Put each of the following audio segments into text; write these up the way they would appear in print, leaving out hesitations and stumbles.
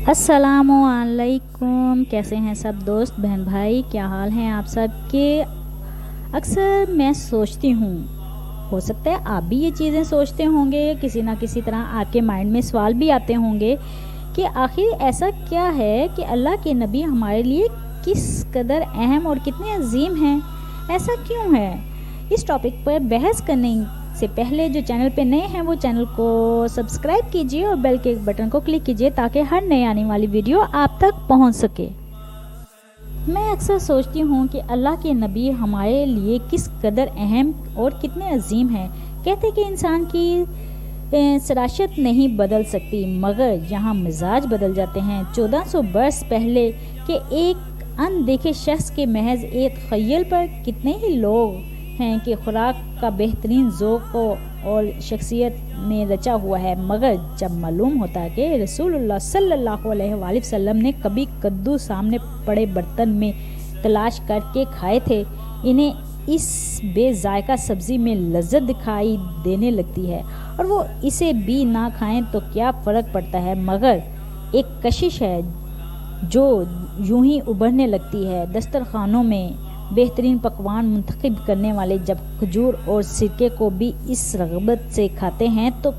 अस्सलामु अलैकुम। कैसे हैं सब दोस्त बहन भाई, क्या हाल हैं आप सब के। अक्सर मैं सोचती हूँ, हो सकता है आप भी ये चीज़ें सोचते होंगे, किसी ना किसी तरह आपके माइंड में सवाल भी आते होंगे कि आखिर ऐसा क्या है कि अल्लाह के नबी हमारे लिए किस कदर अहम और कितने अजीम हैं, ऐसा क्यों है। इस टॉपिक पर बहस करने से पहले जो चैनल पे नए हैं वो चैनल को सब्सक्राइब कीजिए और बेल के बटन को क्लिक कीजिए ताकि हर नई आने वाली वीडियो आप तक पहुंच सके। मैं अक्सर सोचती हूँ कि अल्लाह के नबी हमारे लिए किस कदर अहम और कितने अजीम हैं। कहते कि इंसान की सराशत नहीं बदल सकती, मगर यहाँ मिजाज बदल जाते हैं। 1400 बरस पहले के एक अनदेखे शख्स के महज एक ख्याल पर कितने ही लोग हैं कि खुराक का बेहतरीन ज़ौक़ और शख्सियत में रचा हुआ है, मगर जब मालूम होता है कि रसूलुल्लाह सल्लल्लाहु अलैहि वसल्लम ने कभी कद्दू सामने पड़े बर्तन में तलाश करके खाए थे, इन्हें इस बेजायका सब्ज़ी में लज्जत दिखाई देने लगती है और वो इसे भी ना खाएं तो क्या फ़र्क पड़ता है। मगर एक कशिश है जो यूं ही उभरने लगती है। दस्तरखानों में बेहतरीन पकवान मुंतखब करने वाले जब खजूर और सिरके को भी इस रग़बत से खाते हैं तो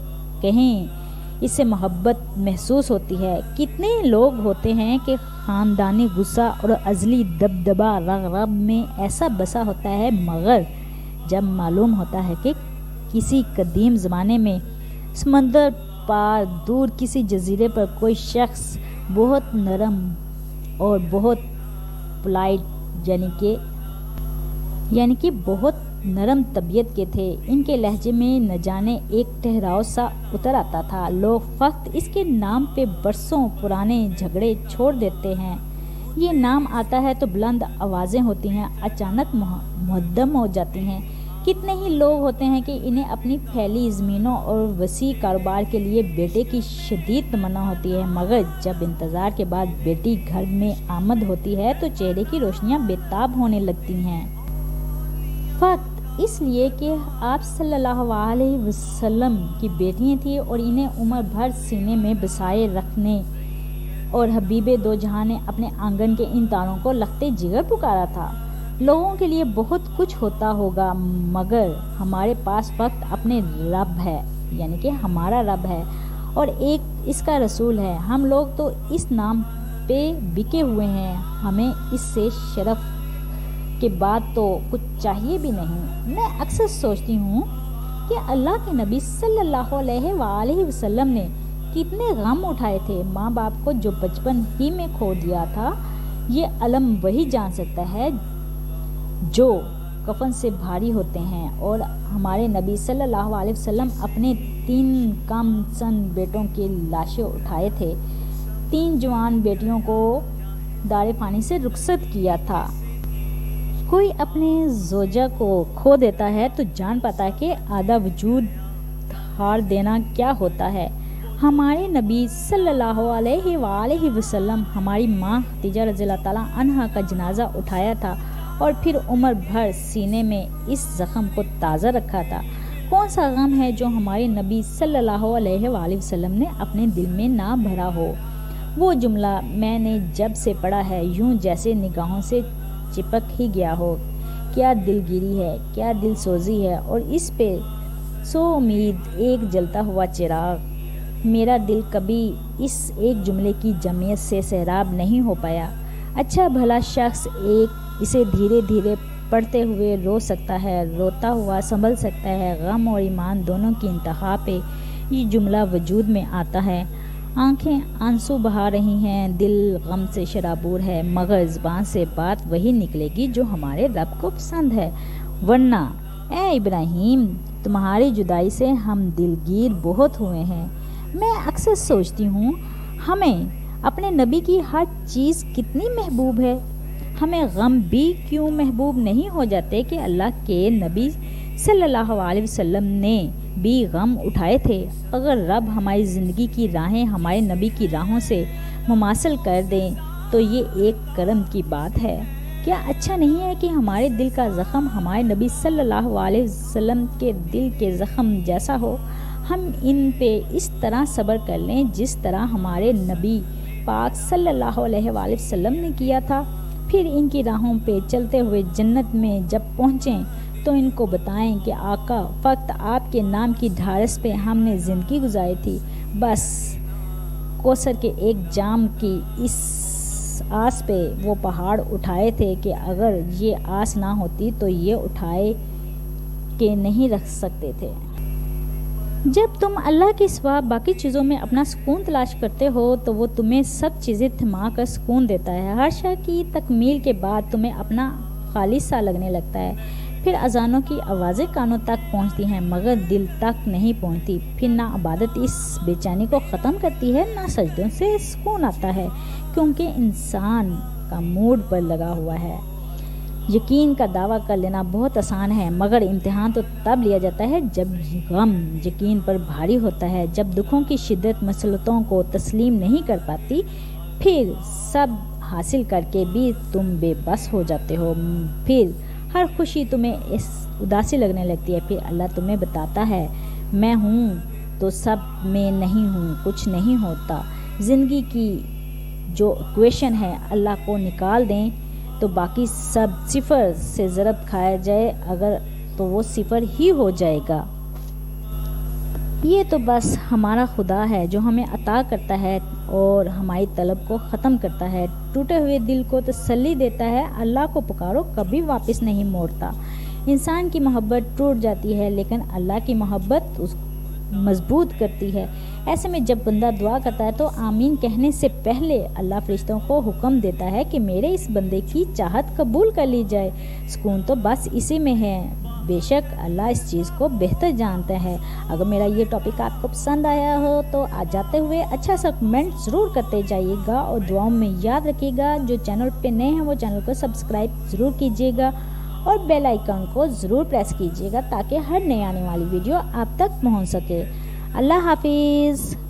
कहें इससे मोहब्बत महसूस होती है। कितने लोग होते हैं कि ख़ानदानी गुस्सा और अज़ली दबदबा रग़ब में ऐसा बसा होता है, मगर जब मालूम होता है कि किसी कदीम ज़माने में समंदर पार दूर किसी जजीरे पर कोई शख्स बहुत नरम और बहुत पोलाइट यानी कि बहुत नरम तबीयत के थे, इनके लहजे में न जाने एक ठहराव सा उतर आता था। लोग फ़क्त इसके नाम पे बरसों पुराने झगड़े छोड़ देते हैं। ये नाम आता है तो बुलंद आवाज़ें होती हैं, अचानक मुहद्दम हो जाती हैं। कितने ही लोग होते हैं कि इन्हें अपनी फैली ज़मीनों और वसी कारोबार के लिए बेटे की शदीद तमन्ना होती है, मगर जब इंतज़ार के बाद बेटी घर में आमद होती है तो चेहरे की रोशनियाँ बेताब होने लगती हैं। फ़क्त इसलिए कि आप सल्लल्लाहु अलैहि वसल्लम की बेटियां थी और इन्हें उम्र भर सीने में बसाए रखने और हबीबे दो जहां ने अपने आंगन के इन तारों को लखते जिगर पुकारा था। लोगों के लिए बहुत कुछ होता होगा, मगर हमारे पास फ़क्त अपने रब है, यानी कि हमारा रब है और एक इसका रसूल है। हम लोग तो इस नाम पे बिके हुए हैं, हमें इससे शरफ के बाद तो कुछ चाहिए भी नहीं। मैं अक्सर सोचती हूँ कि अल्लाह के नबी सल्लल्लाहु अलैहि वसल्लम ने कितने गम उठाए थे। माँ बाप को जो बचपन ही में खो दिया था, ये अलम वही जान सकता है जो कफन से भारी होते हैं। और हमारे नबी सल्लल्लाहु अलैहि वसल्लम अपने 3 कम सन बेटों की लाशें उठाए थे। 3 जवान बेटियों को दारे पानी से रुखसत किया था। कोई अपने ज़ोजा को खो देता है तो जान पाता है कि आधा वजूद हार देना क्या होता है। हमारे नबी सल्लल्लाहु अलैहि वसल्लम हमारी माँ खदीजा रज़ियल्लाहु ताला अन्हा का जनाजा उठाया था और फिर उम्र भर सीने में इस ज़ख्म को ताज़ा रखा था। कौन सा गम है जो हमारे नबी सल्लल्लाहु अलैहि वसल्लम ने अपने दिल में ना भरा हो। वो जुमला मैंने जब से पढ़ा है यूं जैसे निगाहों से चिपक ही गया हो। क्या दिलगिरी है, क्या दिल सोजी है, और इस पे सो उम्मीद एक जलता हुआ चिराग। मेरा दिल कभी इस एक जुमले की जमीयत से सैराब नहीं हो पाया। अच्छा भला शख्स एक इसे धीरे धीरे पढ़ते हुए रो सकता है, रोता हुआ संभल सकता है। गम और ईमान दोनों की इंतहा पे ये जुमला वजूद में आता है। आंखें आंसू बहा रही हैं, दिल गम से शराबूर है, मगर ज़बान से बात वही निकलेगी जो हमारे रब को पसंद है। वरना ए इब्राहीम, तुम्हारी जुदाई से हम दिलगीर बहुत हुए हैं। मैं अक्सर सोचती हूँ हमें अपने नबी की हर चीज़ कितनी महबूब है। हमें गम भी क्यों महबूब नहीं हो जाते कि अल्लाह के नबी सल्लल्लाहु अलैहि वसल्लम ने भी गम उठाए थे। अगर रब हमारी ज़िंदगी की राहें हमारे नबी की राहों से मुमासल कर दें तो ये एक करम की बात है। क्या अच्छा नहीं है कि हमारे दिल का ज़ख्म हमारे नबी सल्लल्लाहु अलैहि वसल्लम के दिल के ज़ख्म जैसा हो। हम इन पे इस तरह सब्र कर लें जिस तरह हमारे नबी پاک صلی اللہ علیہ وآلہ وسلم نے کیا تھا۔ پھر ان کی راہوں پہ چلتے ہوئے جنت میں جب پہنچیں تو ان کو بتائیں کہ آقا، فقط آپ کے نام کی ڈھارس پہ ہم نے زندگی گزاری تھی، بس کوثر کے ایک جام کی اس آس پہ وہ پہاڑ اٹھائے تھے کہ اگر یہ آس نہ ہوتی تو یہ اٹھائے کے نہیں رکھ سکتے تھے۔ جب تم اللہ کے سوا باقی چیزوں میں اپنا سکون تلاش کرتے ہو تو وہ تمہیں سب چیزیں تھما کر سکون دیتا ہے۔ ہر شے کی تکمیل کے بعد تمہیں اپنا خالص سا لگنے لگتا ہے۔ پھر اذانوں کی آوازیں کانوں تک پہنچتی ہیں مگر دل تک نہیں پہنچتی۔ پھر نہ عبادت اس بے چینی کو ختم کرتی ہے، نہ سجدوں سے سکون آتا ہے، کیونکہ انسان کا موڈ پر لگا ہوا ہے۔ یقین کا دعویٰ کر لینا بہت آسان ہے، مگر امتحان تو تب لیا جاتا ہے جب غم یقین پر بھاری ہوتا ہے، جب دکھوں کی شدت مسلطوں کو تسلیم نہیں کر پاتی۔ پھر سب حاصل کر کے بھی تم بے بس ہو جاتے ہو، پھر ہر خوشی تمہیں اداسی لگنے لگتی ہے۔ پھر اللہ تمہیں بتاتا ہے، میں ہوں تو سب میں نہیں ہوں، کچھ نہیں ہوتا۔ زندگی کی جو ایکویشن ہے اللہ کو نکال دیں تو باقی سب صفر سے ضرب کھایا جائے اگر تو وہ صفر ہی ہو جائے گا۔ یہ تو بس ہمارا خدا ہے جو ہمیں عطا کرتا ہے اور ہماری طلب کو ختم کرتا ہے، ٹوٹے ہوئے دل کو تسلی دیتا ہے۔ اللہ کو پکارو، کبھی واپس نہیں موڑتا۔ انسان کی محبت ٹوٹ جاتی ہے لیکن اللہ کی محبت اس مضبوط کرتی ہے۔ ایسے میں جب بندہ دعا کرتا ہے تو آمین کہنے سے پہلے اللہ فرشتوں کو حکم دیتا ہے کہ میرے اس بندے کی چاہت قبول کر لی جائے۔ سکون تو بس اسی میں ہے، بے شک اللہ اس چیز کو بہتر جانتا ہے۔ اگر میرا یہ ٹاپک آپ کو پسند آیا ہو تو جاتے ہوئے اچھا سا کمنٹ ضرور کرتے جائیے گا اور دعاؤں میں یاد رکھیے گا۔ جو چینل پہ نئے ہیں وہ چینل کو سبسکرائب ضرور کیجیے گا اور بیل آئیکن کو ضرور پریس کیجیے گا تاکہ ہر نئے آنے والی ویڈیو آپ تک پہنچ سکے۔ اللہ حافظ۔